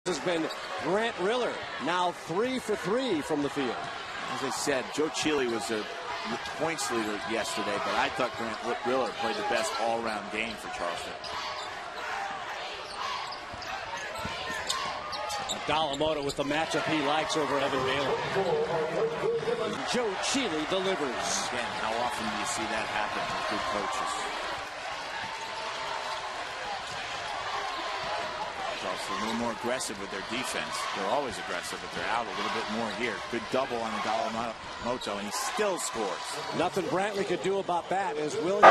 Has been Grant Riller, now 3 for 3 from the field. As I said, Joe Chile was the points leader yesterday, but I thought Grant Riller played the best all-around game for Charleston. Adala Moto with the matchup he likes over Evan Bailey. Joe Chile delivers. Again, how often do you see that happen with good coaches? Charleston a little more aggressive with their defense. They're always aggressive, but they're out a little bit more here. Good double on Adala Moto, and he still scores. Nothing Brantley could do about that as William.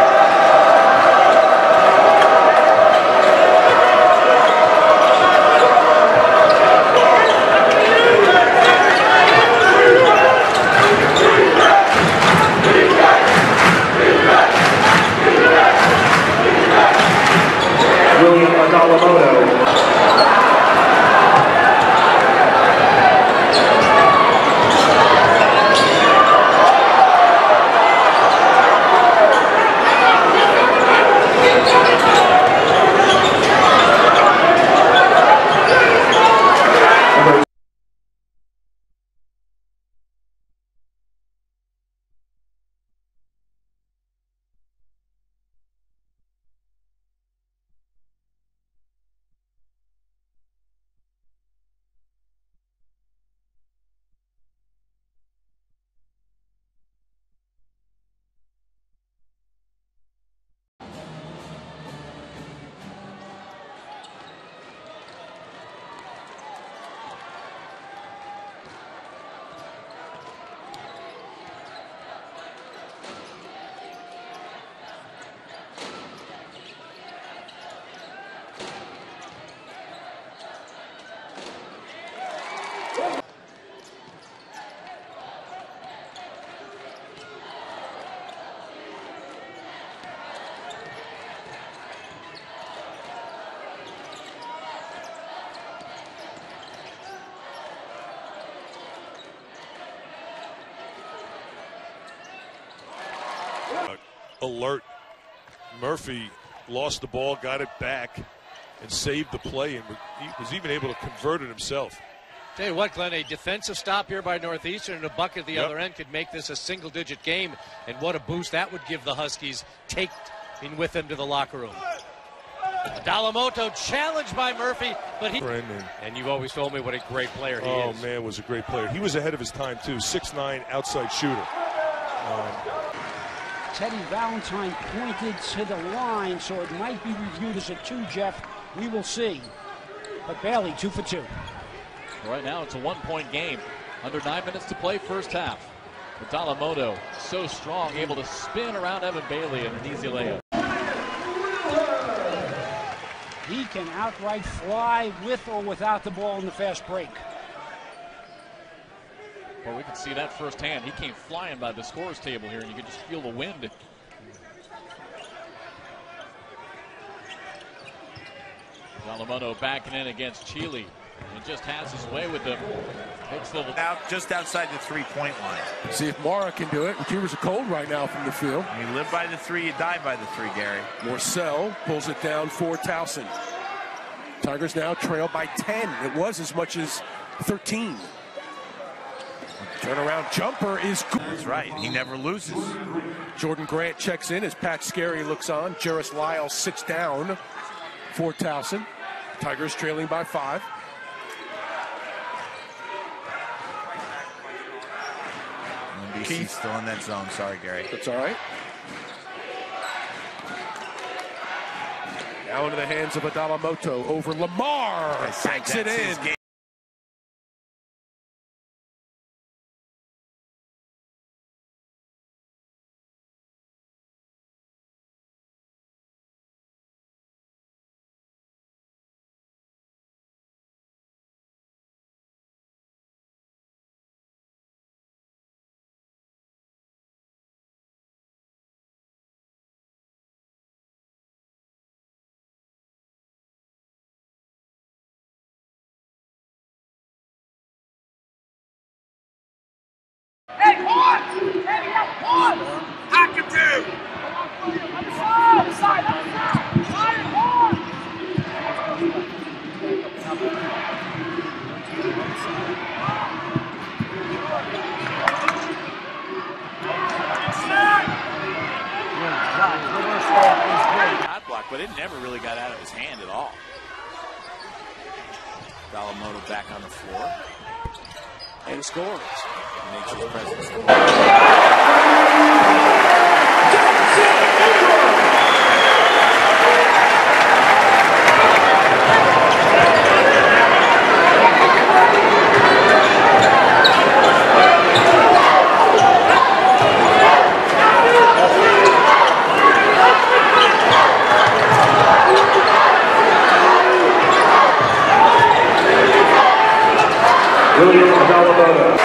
William Adala Moto. Alert. Murphy lost the ball, got it back, and saved the play, and he was even able to convert it himself. Tell you what, Glenn, a defensive stop here by Northeastern and a bucket at the other end could make this a single-digit game, and what a boost that would give the Huskies taking with them to the locker room. Adala Moto challenged by Murphy, but he... And you've always told me what a great player he is. Oh, man, was a great player. He was ahead of his time, too. 6'9", outside shooter. Teddy Valentine pointed to the line, so it might be reviewed as a 2, Jeff. We will see. But Bailey, 2 for 2. Right now, it's a 1-point game. Under 9 minutes to play, first half. Adala Moto, so strong, able to spin around Evan Bailey and an easy layup. He can outright fly with or without the ball in the fast break. Well, we can see that firsthand. He came flying by the scorer's table here, and you can just feel the wind. Moto backing in against Chile, and just has his way with them. Out just outside the three-point line. See if Mara can do it. Receivers are cold right now from the field. You live by the 3, you die by the 3, Gary. Morcell pulls it down for Towson. Tigers now trail by 10. It was as much as 13. Turnaround jumper is good. That's right. He never loses. Jordan Grant checks in as Pat Scarry looks on. Jerris Lyle sits down for Towson. Tigers trailing by 5. NBC still in that zone. Sorry, Gary. That's all right. Now into the hands of Adala Moto over Lamar. Banks it in. Hey, one! Hey, we got one! I can do! Other side, other side! Side and one! Adala Moto back on the floor. And scores. Makes his presence. William Adala Moto.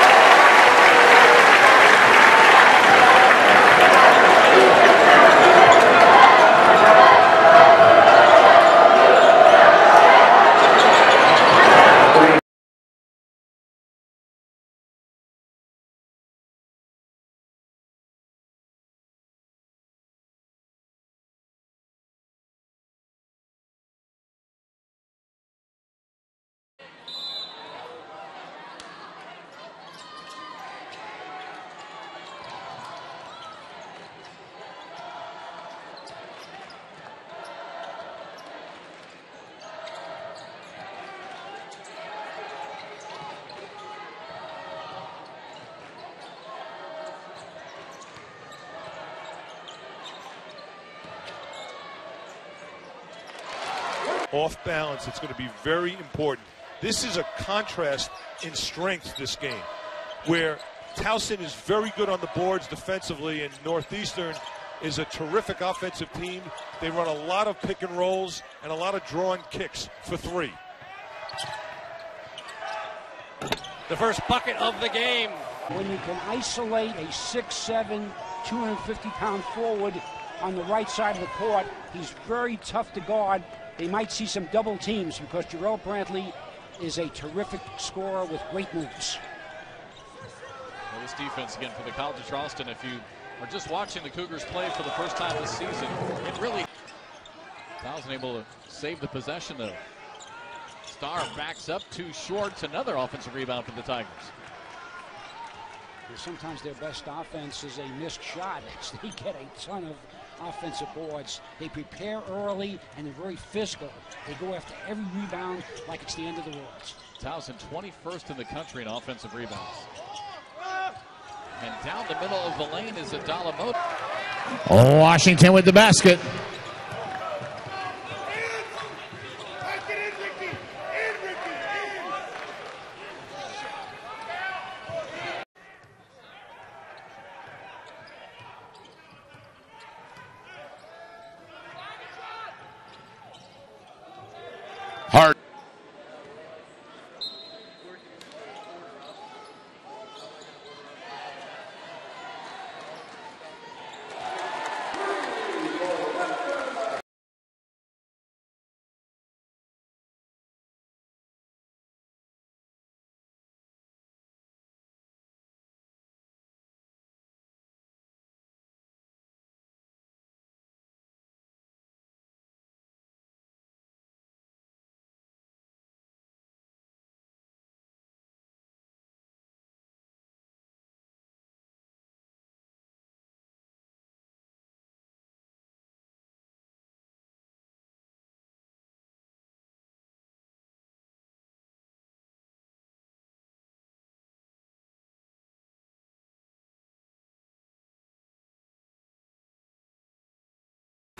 Off balance, it's going to be very important. This is a contrast in strength, this game, where Towson is very good on the boards defensively, and Northeastern is a terrific offensive team. They run a lot of pick and rolls and a lot of drawn kicks for three. The first bucket of the game. When you can isolate a 6'7", 250-pound forward on the right side of the court, he's very tough to guard. They might see some double teams because Jarrell Brantley is a terrific scorer with great moves. Well, this defense again for the College of Charleston, if you are just watching the Cougars play for the first time this season, it really... Towson able to save the possession though. Starr backs up too short. Another offensive rebound for the Tigers. Sometimes their best offense is a missed shot. They get a ton of offensive boards. They prepare early and they're very physical. They go after every rebound like it's the end of the world. Towson 21st in the country in offensive rebounds. And down the middle of the lane is Adala Moto. Washington with the basket. Hart.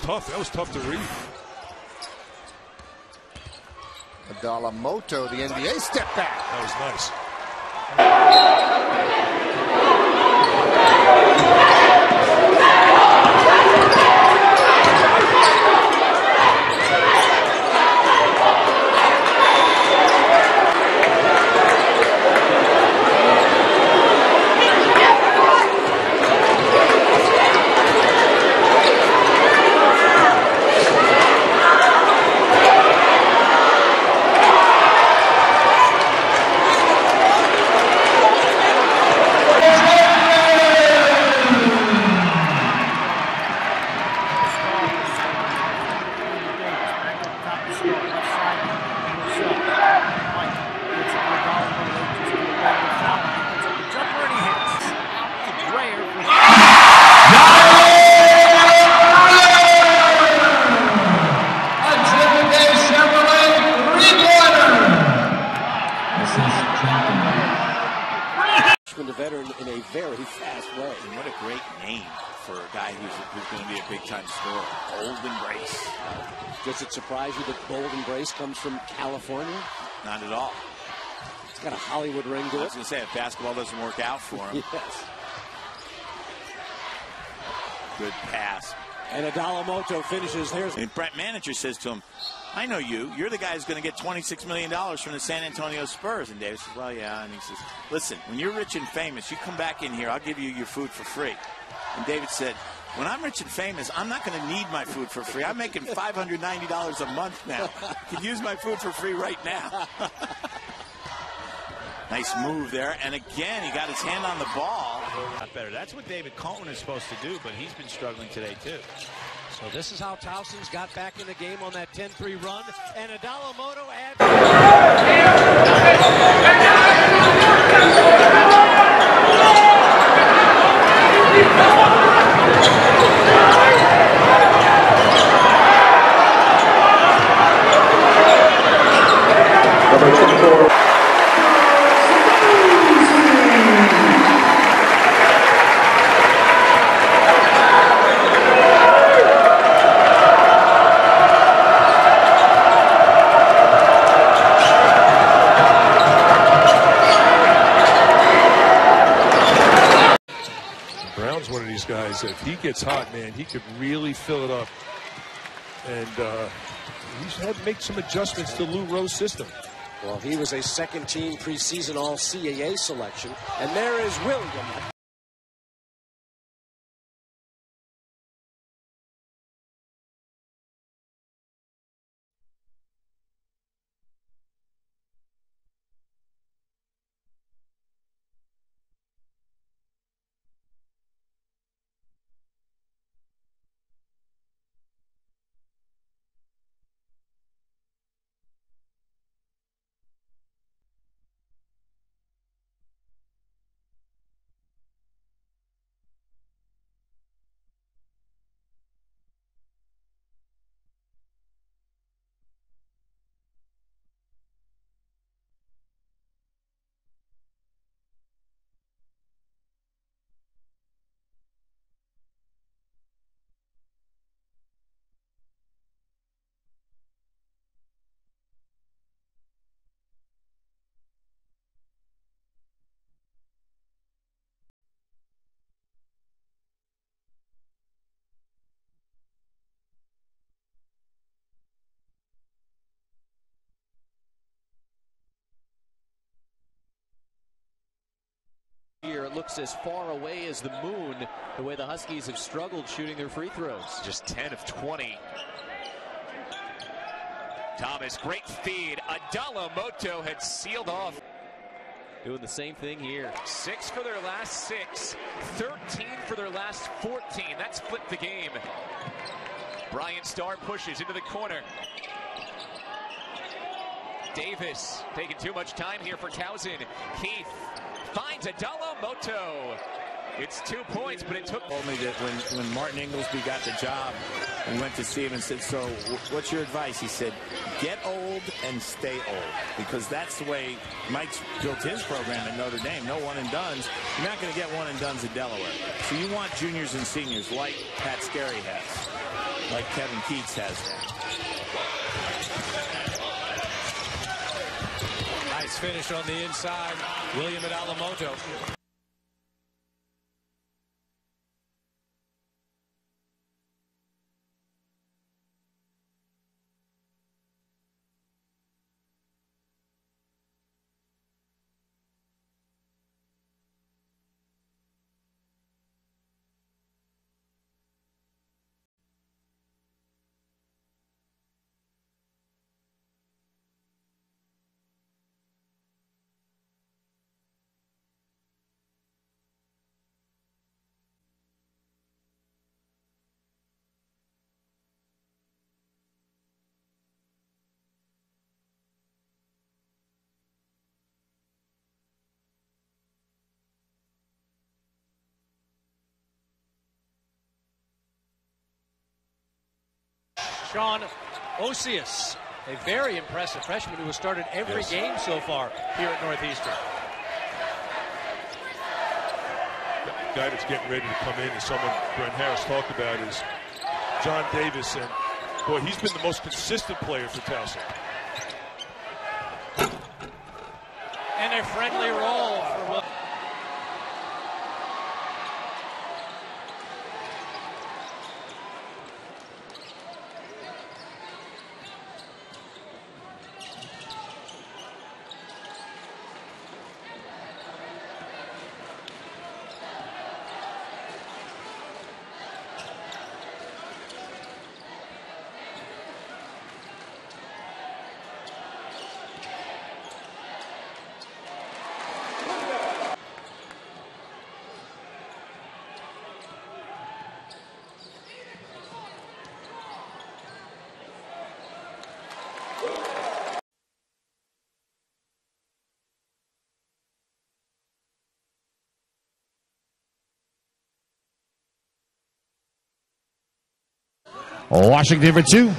Tough. That was tough to read. Adala Moto, the NBA step back. That was nice. veteran in a very fast way. And what a great name for a guy who's going to be a big-time scorer. Bold Embrace. Does it surprise you that Bold Embrace comes from California? Not at all. It's got a Hollywood ring to it. I was going to say, if basketball doesn't work out for him. Yes. Good pass. And Adala Moto finishes. And Brett Manager says to him, I know you. You're the guy who's going to get $26 million from the San Antonio Spurs. And David says, well, yeah. And he says, listen, when you're rich and famous, you come back in here, I'll give you your food for free. And David said, when I'm rich and famous, I'm not going to need my food for free. I'm making $590 a month now. You can use my food for free right now. Nice move there. And again, he got his hand on the ball. Not better. That's what David Cohen is supposed to do, but he's been struggling today, too. So this is how Towson's got back in the game on that 10-3 run. And Adala Moto adds. One of these guys, if he gets hot, man, he could really fill it up. And he's had to make some adjustments to Lou Rowe's system. Well, he was a second-team preseason All-CAA selection. And there is William. Here it looks as far away as the moon, the way the Huskies have struggled shooting their free throws. Just 10 of 20. Thomas, great feed. Adala Moto had sealed off. Doing the same thing here. 6 for their last 6. 13 for their last 14. That's flipped the game. Brian Starr pushes into the corner. Davis taking too much time here for Towson. Keith finds Adala Moto. It's 2 points, but it took. Told me that when Martin Inglesby got the job and went to see him and said, so what's your advice? He said, get old and stay old, because that's the way Mike's built his program at Notre Dame. No one and dones. You're not going to get one and dones in Delaware. So you want juniors and seniors like Pat Scarry has, like Kevin Keats has. Nice finish on the inside. William Adala Moto. Sean Osius, a very impressive freshman who has started every game so far here at Northeastern. guy that's getting ready to come in, and someone Brent Harris talked about, is John Davis. And boy, he's been the most consistent player for Towson. And a friendly roll for Will. Washington for 2.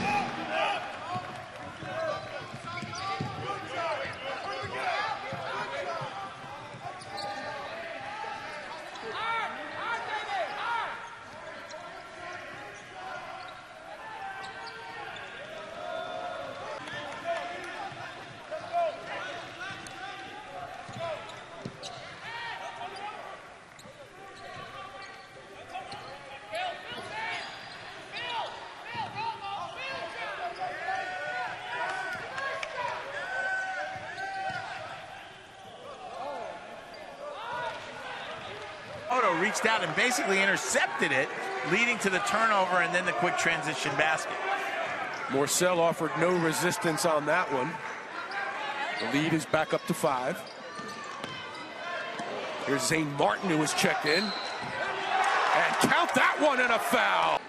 Moto reached out and basically intercepted it, leading to the turnover and then the quick transition basket. Morcell offered no resistance on that one. The lead is back up to 5. Here's Zane Martin, who was checked in. And count that one, and a foul.